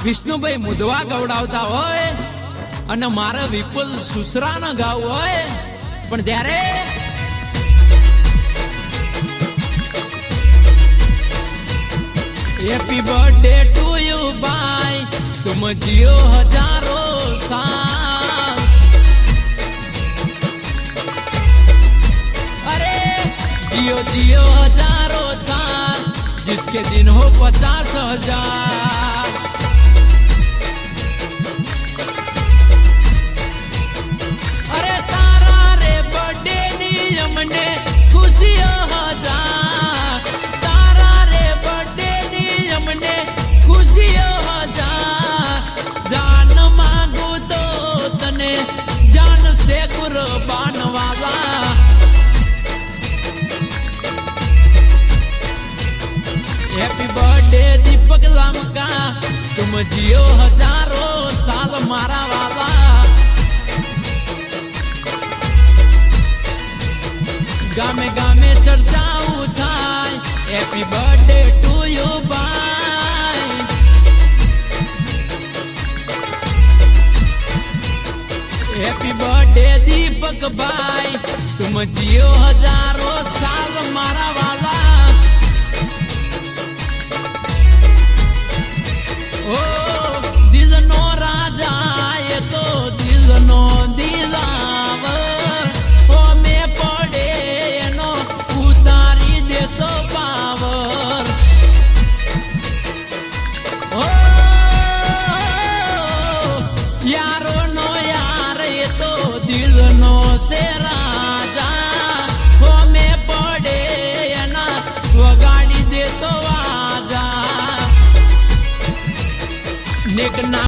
વિષ્ણુભાઈ મુદવા ગવડાવતા હોય અને મારે વિપુલ સુસરાનો ગાવું હોય, પણ ત્યારે હેપી બર્થડે ટુ યુ ભાઈ, તુમ જીઓ હજારો સાલ, અરે जियो जियो हजारों साल, जिसके दिन हो 50,000। अरे तारा रे बर्थडे नी हमने खुशियों हजार, तारा रे बर्थडे नी हमने खुशियों हजार। जान मांगू तो तने जान से कुर्बान वाला, हैप्पी बर्थडे दीपक लामका, तुम जियो हजारों साल मारा वाला। गामे गामे चर्चाओ थाय, हैप्पी बर्थडे टू यू भाई, हैप्पी बर्थडे दीपक भाई, तुम जियो हजारों साल मारा वाला। ओ दिल नो राजा ये तो दिल नो दिलावर, ओ में पड़े नो उतारी दे तो पावर। ओ यारो नो यार ये तो दिल नो से राजा, ओ में पड़े ना वगाड़ी दे तो आजा। निक ना